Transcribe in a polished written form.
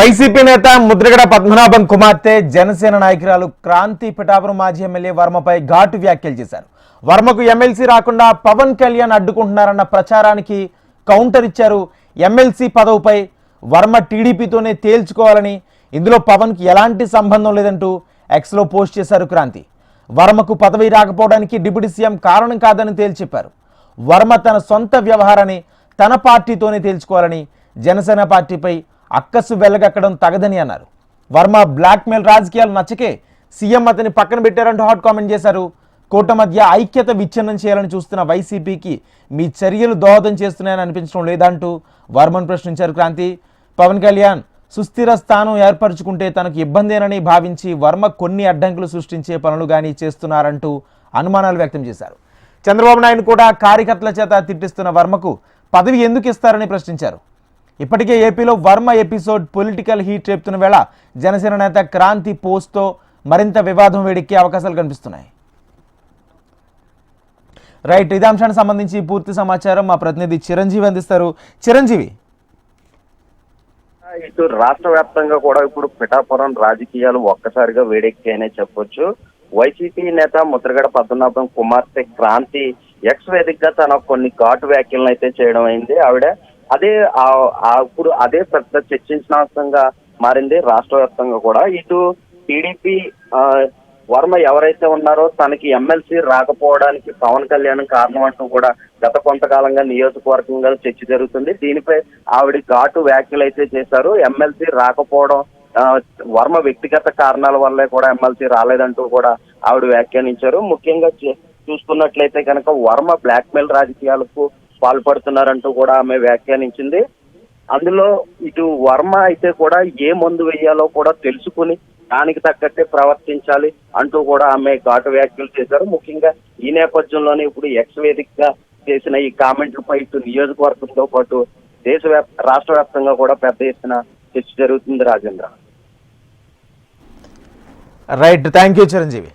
YCP నేత ముద్రగడ పద్మనాభం కుమార్తె జనసేన నాయకురాలు క్రాంతి పిఠాపురం మాజీ ఎమ్మెల్యే వర్మపై ఘాటు వ్యాఖ్యలు చేశారు. వర్మకు ఎమ్మెల్సీ రాకుండా పవన్ కళ్యాణ్ అడ్డుకుంటున్నారన్న ప్రచారానికి కౌంటర్ ఇచ్చారు. ఎమ్మెల్సీ పదవిపై వర్మ టీడీపీతోనే తేల్చుకోవాలని, ఇందులో పవన్కి ఎలాంటి సంబంధం లేదంటూ ఎక్స్లో పోస్ట్ చేశారు క్రాంతి. వర్మకు పదవి రాకపోవడానికి డిప్యూటీ సీఎం కారణం కాదని తేల్చెప్పారు. వర్మ తన సొంత వ్యవహారాన్ని తన పార్టీతోనే తేల్చుకోవాలని, జనసేన పార్టీపై అక్కసు వెల్లగక్కడం తగదని అన్నారు. వర్మ బ్లాక్మెయిల్ రాజకీయాలు నచ్చకే సీఎం అతని పక్కన పెట్టారంటూ హాట్ కామెంట్ చేశారు. కోట మధ్య ఐక్యత విచ్ఛిన్నం చేయాలని చూస్తున్న వైసీపీకి మీ చర్యలు దోహదం చేస్తున్నాయని అనిపించడం లేదంటూ వర్మను ప్రశ్నించారు క్రాంతి. పవన్ కళ్యాణ్ సుస్థిర స్థానం ఏర్పరచుకుంటే తనకు ఇబ్బందేనని భావించి వర్మ కొన్ని అడ్డంకులు సృష్టించే పనులు కానీ చేస్తున్నారంటూ అనుమానాలు వ్యక్తం చేశారు. చంద్రబాబు నాయుడు కూడా కార్యకర్తల చేత తిట్టిస్తున్న వర్మకు పదవి ఎందుకు ఇస్తారని ప్రశ్నించారు. ఇప్పటికే ఏపీలో వర్మ ఎపిసోడ్ పొలిటికల్ హీట్ రేపుతున్న వేళ జనసేన నేత క్రాంతి పోస్ట్తో మరింత వివాదం వేడెక్కే అవకాశాలు కనిపిస్తున్నాయి. రైట్, ఇదే అంశానికి సంబంధించి పూర్తి సమాచారం మా ప్రతినిధి చిరంజీవి అందిస్తారు. చిరంజీవి, ఇటు రాష్ట్ర వ్యాప్తంగా కూడా ఇప్పుడు పిఠాపురం రాజకీయాలు ఒక్కసారిగా వేడెక్కాయనే చెప్పొచ్చు. వైసీపీ నేత ముద్రగడ పద్మనాభం కుమార్తె క్రాంతి ఎక్స్ వేదికగా తన కొన్ని ఘాటు వ్యాఖ్యలను అయితే చేయడం అయింది. ఆవిడ ఇప్పుడు అదే పెద్ద చర్చించాల్సిందిగా మారింది రాష్ట్ర వ్యాప్తంగా కూడా. ఇటు టీడీపీ వర్మ ఎవరైతే ఉన్నారో తనకి ఎమ్మెల్సీ రాకపోవడానికి పవన్ కళ్యాణ్ కారణం అంటూ కూడా గత కొంతకాలంగా నియోజకవర్గంగా చర్చ జరుగుతుంది. దీనిపై ఆవిడ ఘాటు వ్యాఖ్యలు అయితే చేశారు. ఎమ్మెల్సీ రాకపోవడం వర్మ వ్యక్తిగత కారణాల వల్లే కూడా ఎమ్మెల్సీ రాలేదంటూ కూడా ఆవిడ వ్యాఖ్యానించారు. ముఖ్యంగా చూసుకున్నట్లయితే కనుక వర్మ బ్లాక్మెయిల్ రాజకీయాలకు పాల్పడుతున్నారంటూ కూడా ఆమె వ్యాఖ్యానించింది. అందులో ఇటు వర్మ అయితే కూడా ఏ మందు వేయాలో కూడా తెలుసుకుని దానికి తగ్గట్టే ప్రవర్తించాలి అంటూ కూడా ఆమె ఘాటు వ్యాఖ్యలు చేశారు. ముఖ్యంగా ఈ నేపథ్యంలోనే ఇప్పుడు ఎక్స్ వేదికగా చేసిన ఈ కామెంట్లపై ఇటు నియోజకవర్గంతో పాటు రాష్ట్ర వ్యాప్తంగా కూడా పెద్ద ఎత్తున చర్చ జరుగుతుంది. Rajendra. Right, thank you Chiranjeevi.